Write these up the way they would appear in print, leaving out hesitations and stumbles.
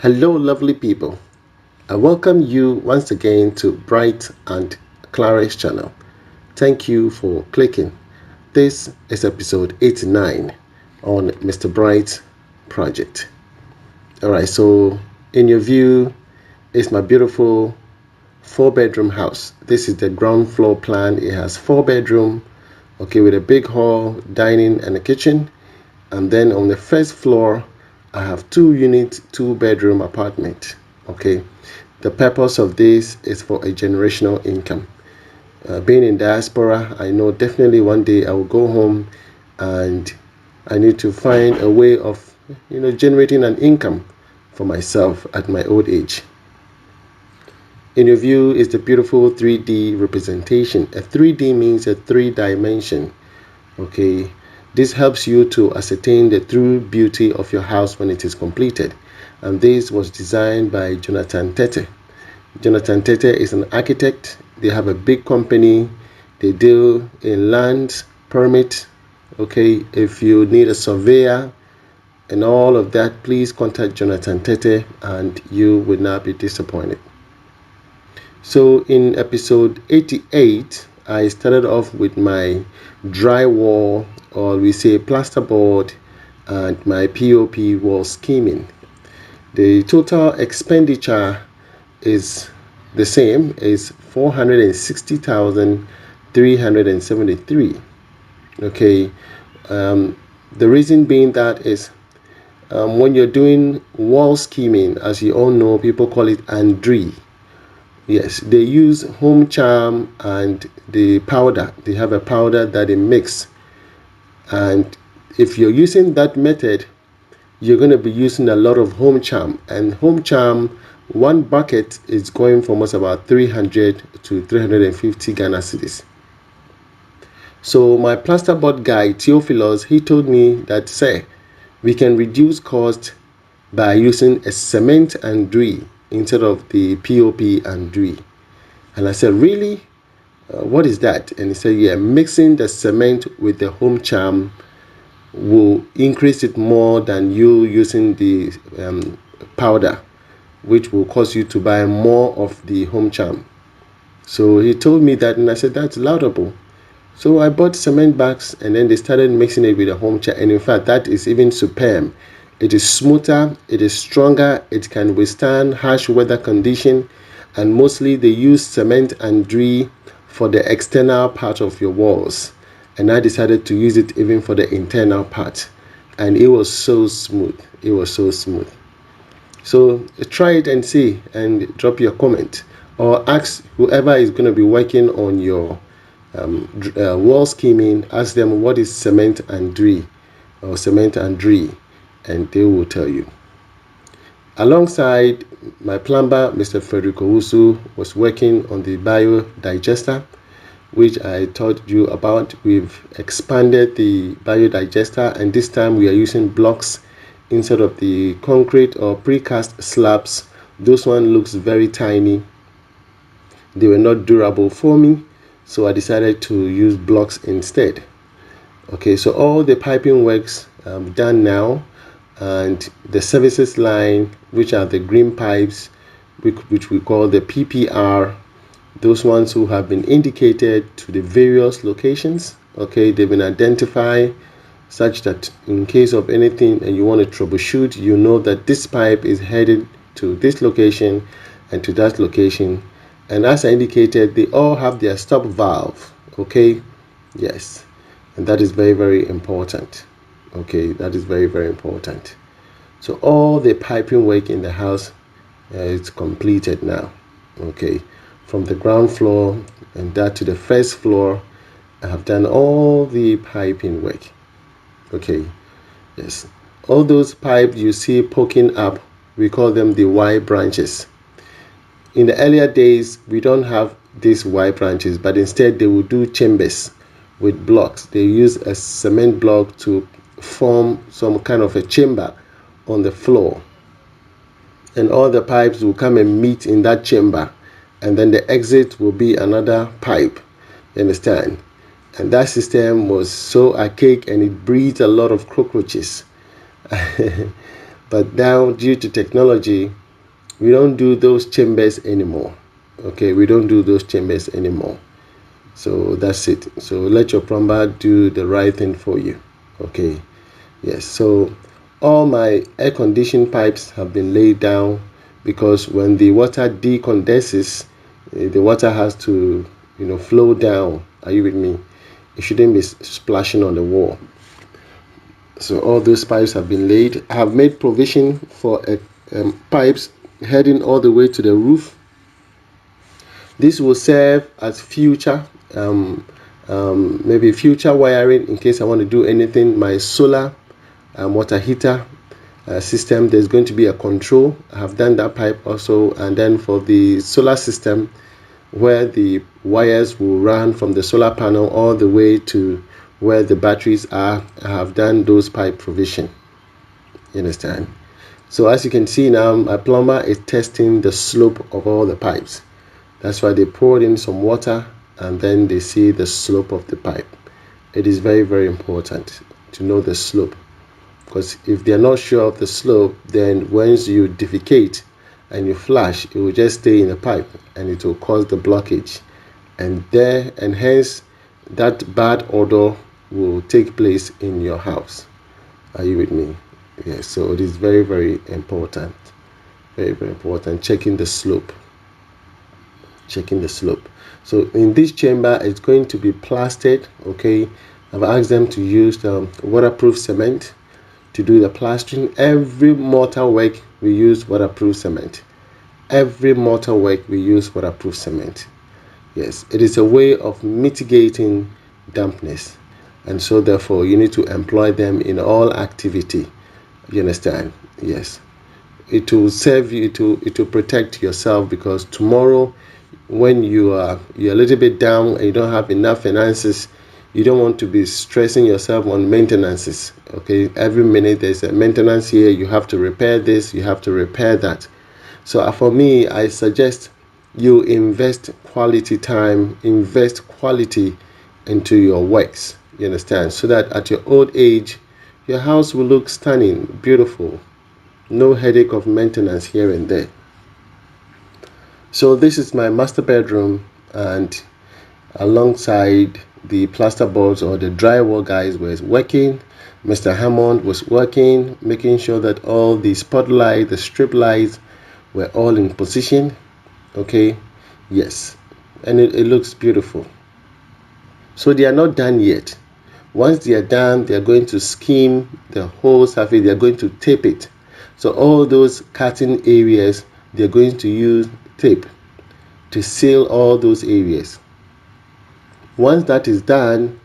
Hello, lovely people. I welcome you once again to Bright and Clara's channel. Thank you for clicking. This is episode 89 on Mr. Bright project. Alright, so in your view is my beautiful 4-bedroom house. This is the ground floor plan. It has 4 bedroom, okay, with a big hall, dining and a kitchen. And then on the first floor I have 2-unit 2-bedroom apartment. Okay, the purpose of this is for a generational income. Being in diaspora, I know definitely one day I will go home and I need to find a way of generating an income for myself at my old age. In your view is the beautiful 3D representation. A 3D means a 3 dimension. Okay, this helps you to ascertain the true beauty of your house when it is completed. And this was designed by Jonathan Tete. Jonathan Tete is an architect. They have a big company. They deal in land permit. Okay, if you need a surveyor and all of that, please contact Jonathan Tete and you will not be disappointed. So in episode 88, I started off with my drywall, or we say plasterboard, and my POP wall scheming. The total expenditure is the same, is 460,373. Okay, the reason being that is when you're doing wall scheming, as you all know, people call it andri. Yes, they use home charm and the powder. They have a powder that they mix. And if you're using that method, you're going to be using a lot of home charm. And home charm, one bucket is going for almost about 300 to 350 Ghana cedis. So my plasterboard guy, Theophilus, he told me that, say, we can reduce cost by using a cement and DRY instead of the POP and DRY. And I said, really? What is that? And he said, yeah, mixing the cement with the home charm will increase it more than you using the powder, which will cause you to buy more of the home charm. So he told me that, and I said, that's laudable. So I bought cement bags, and then they started mixing it with the home charm. And in fact, that is even superb. It is smoother, it is stronger, it can withstand harsh weather condition, and mostly they use cement and DRY for the external part of your walls. And I decided to use it even for the internal part, and it was so smooth. It was so smooth. So try it and see, and drop your comment, or ask whoever is going to be working on your wall scheming. Ask them what is cement and DRY, or cement and DRY, and they will tell you. Alongside, my plumber, Mr. Frederick Owusu, was working on the biodigester, which I told you about. We've expanded the biodigester, and this time we are using blocks instead of the concrete or precast slabs. Those one looks very tiny. They were not durable for me, so I decided to use blocks instead. Okay, so all the piping works done now, and the services line, which are the green pipes, which we call the PPR, those ones who have been indicated to the various locations. Okay, they've been identified such that in case of anything and you want to troubleshoot, you know that this pipe is headed to this location and to that location. And as I indicated, they all have their stop valve. Okay, yes, and that is very, very important. Okay, that is very, very important. So all the piping work in the house is completed now. Okay, from the ground floor and that to the first floor, I have done all the piping work. Okay, yes, all those pipes you see poking up, we call them the Y branches. In the earlier days, we don't have these Y branches, but instead they will do chambers with blocks. They use a cement block to form some kind of a chamber on the floor, and all the pipes will come and meet in that chamber, and then the exit will be another pipe. You understand? And that system was so archaic, and it breeds a lot of cockroaches. But now, due to technology, we don't do those chambers anymore. Okay, we don't do those chambers anymore. So that's it. So let your plumber do the right thing for you. Okay, yes. So all my air conditioning pipes have been laid down, because when the water decondenses, the water has to, flow down. Are you with me? It shouldn't be splashing on the wall. So all those pipes have been laid. I have made provision for pipes heading all the way to the roof. This will serve as future, maybe future wiring in case I want to do anything. My solar water heater system, there's going to be a control. I have done that pipe also. And then for the solar system, where the wires will run from the solar panel all the way to where the batteries are, I have done those pipe provision. You understand? So as you can see now, my plumber is testing the slope of all the pipes. That's why they poured in some water and then they see the slope of the pipe. It is very, very important to know the slope, because if they're not sure of the slope, then once you defecate and you flush, it will just stay in the pipe and it will cause the blockage, and hence that bad odor will take place in your house. Are you with me? Yes. So it is very, very important. Very, very important. Checking the slope. So in this chamber, it's going to be plastered. Okay, I've asked them to use waterproof cement to do the plastering. Every mortar work we use waterproof cement. Yes, it is a way of mitigating dampness, and so therefore you need to employ them in all activity. You understand? Yes. It will serve you, it will protect yourself, because tomorrow when you're a little bit down and you don't have enough finances, you don't want to be stressing yourself on maintenances. Okay, every minute there's a maintenance here, you have to repair this, you have to repair that. So for me, I suggest you invest quality time, invest quality into your works. You understand? So that at your old age, your house will look stunning, beautiful. No headache of maintenance here and there. So this is my master bedroom, and alongside the plasterboards or the drywall guys was working. Mr. Hammond was working, making sure that all the spotlight, the strip lights were all in position. Okay, yes, and it looks beautiful. So they are not done yet. Once they are done, they are going to skim the whole surface. They are going to tape it. So all those cutting areas, they're going to use tape to seal all those areas. Once that is done,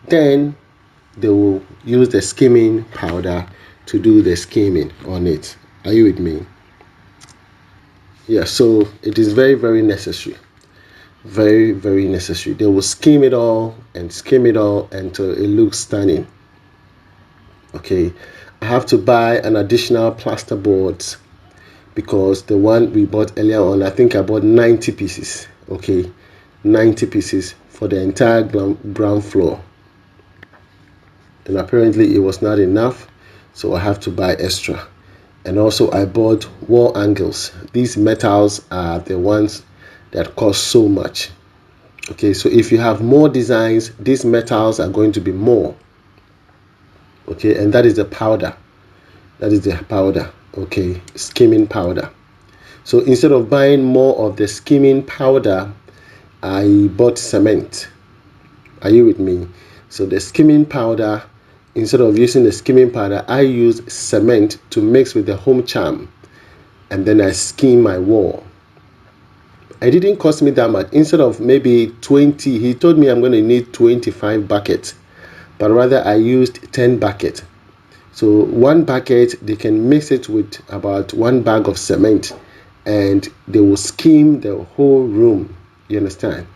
then they will use the skimming powder to do the skimming on it. Are you with me? Yeah, so it is very, very necessary. Very, very necessary. They will skim it all until it looks stunning. Okay, I have to buy an additional plasterboards, because the one we bought earlier on, I think I bought 90 pieces. Okay, 90 pieces for the entire ground floor, and apparently it was not enough, so I have to buy extra. And also I bought wall angles. These metals are the ones that cost so much. Okay, so if you have more designs, these metals are going to be more. Okay, and that is the powder. Okay, skimming powder. So instead of buying more of the skimming powder, I bought cement. Are you with me? So the skimming powder, instead of using the skimming powder, I use cement to mix with the home charm, and then I skim my wall. It didn't cost me that much. Instead of maybe 20, he told me I'm going to need 25 buckets, but rather I used 10 buckets. So one bucket, they can mix it with about 1 bag of cement, and they will skim the whole room. You understand?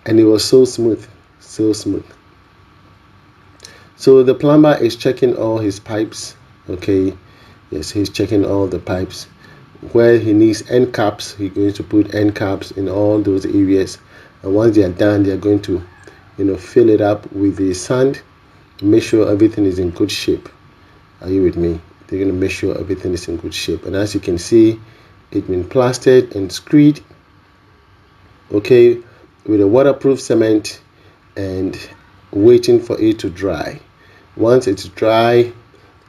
And it was so smooth, so smooth. So the plumber is checking all his pipes. Okay, yes, he's checking all the pipes. Where he needs end caps, he's going to put end caps in all those areas. And once they are done, they are going to, fill it up with the sand, make sure everything is in good shape. Are you with me? they're going to make sure everything is in good shape. And as you can see, it's been plastered and screed, okay, with a waterproof cement, and waiting for it to dry. Once it's dry,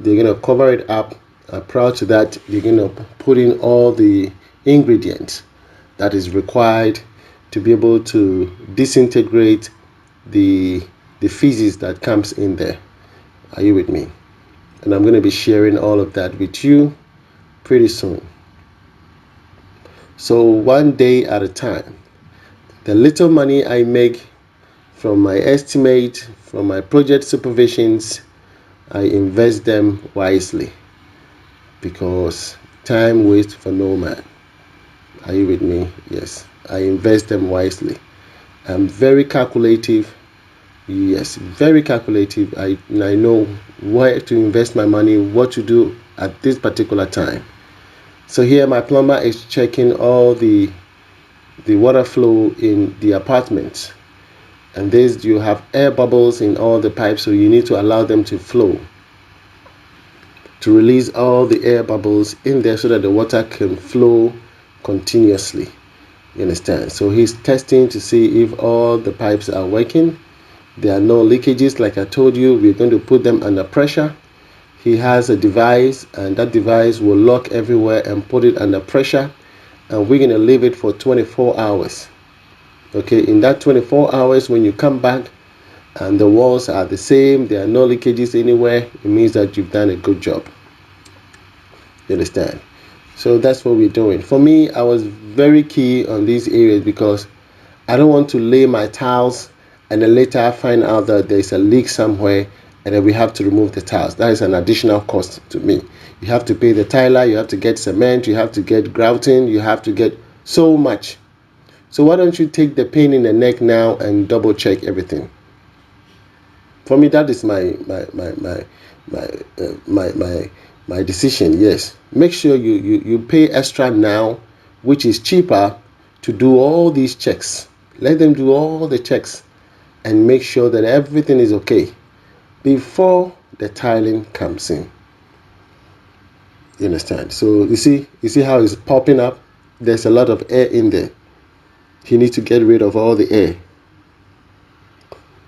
they're going to cover it up. Prior to that, they're going to put in all the ingredients that is required to be able to disintegrate the feces that comes in there. Are you with me? And I'm going to be sharing all of that with you pretty soon. So one day at a time. The little money I make from my estimate, from my project supervisions, I invest them wisely, because time waits for no man. Are you with me? Yes, I invest them wisely. I'm very calculative. Yes, very calculative. I know where to invest my money, what to do at this particular time. So here my plumber is checking all the water flow in the apartment. And this, you have air bubbles in all the pipes, so you need to allow them to flow, to release all the air bubbles in there so that the water can flow continuously. You understand? So he's testing to see if all the pipes are working. There are no leakages. Like I told you, we're going to put them under pressure. He has a device, and that device will lock everywhere and put it under pressure, and we're going to leave it for 24 hours. Okay, in that 24 hours, when you come back and the walls are the same, there are no leakages anywhere, it means that you've done a good job. You understand? So that's what we're doing. For me, I was very key on these areas because I don't want to lay my tiles and then later find out that there's a leak somewhere and then we have to remove the tiles. That is an additional cost to me. You have to pay the tiler, you have to get cement, you have to get grouting, you have to get so much. So why don't you take the pain in the neck now and double check everything? For me, that is my decision. Yes, make sure you pay extra now, which is cheaper, to do all these checks. Let them do all the checks and make sure that everything is okay before the tiling comes in. You understand? So you see how it's popping up. There's a lot of air in there. You need to get rid of all the air.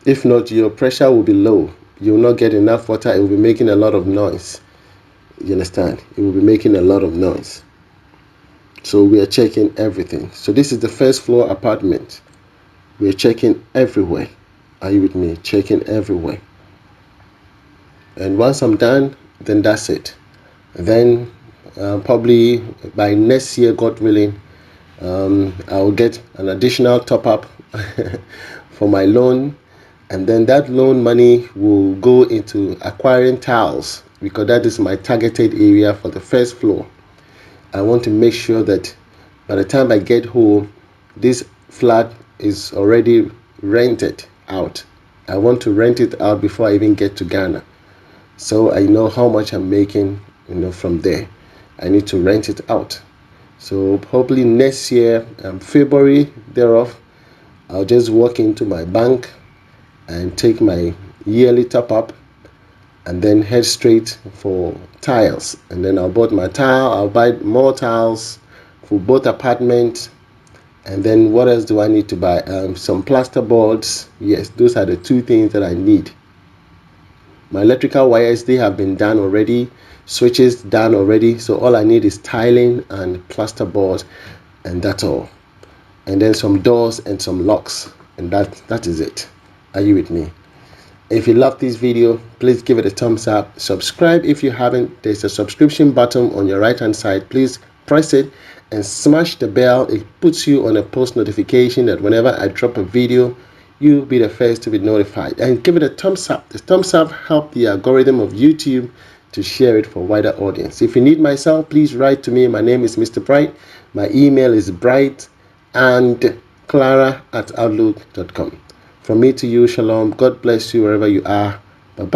If not, your pressure will be low. You will not get enough water. It will be making a lot of noise. You understand? It will be making a lot of noise. So we are checking everything. So this is the first floor apartment. We are checking everywhere. Are you with me? Checking everywhere. And once I'm done, then that's it. Then probably by next year, God willing, I'll get an additional top up for my loan, and then that loan money will go into acquiring tiles, because that is my targeted area for the first floor. I want to make sure that by the time I get home, this flat is already rented out. I want to rent it out before I even get to Ghana, so I know how much I'm making, from there. I need to rent it out. So probably next year, February thereof, I'll just walk into my bank and take my yearly top up and then head straight for tiles. And then I'll buy more tiles for both apartments. And then what else do I need to buy? Some plaster boards. Yes, those are the two things that I need. My electrical wires, they have been done already. Switches done already. So all I need is tiling and plaster boards, and that's all. And then some doors and some locks, and that is it. Are you with me? If you love this video, please give it a thumbs up. Subscribe if you haven't. There's a subscription button on your right hand side. Please press it and smash the bell. It puts you on a post notification that whenever I drop a video, you'll be the first to be notified. And give it a thumbs up. The thumbs up helps the algorithm of YouTube to share it for a wider audience. If you need myself, please write to me. My name is Mr. Bright. My email is bright&clara@outlook.com. From me to you, shalom. God bless you wherever you are. Bye-bye.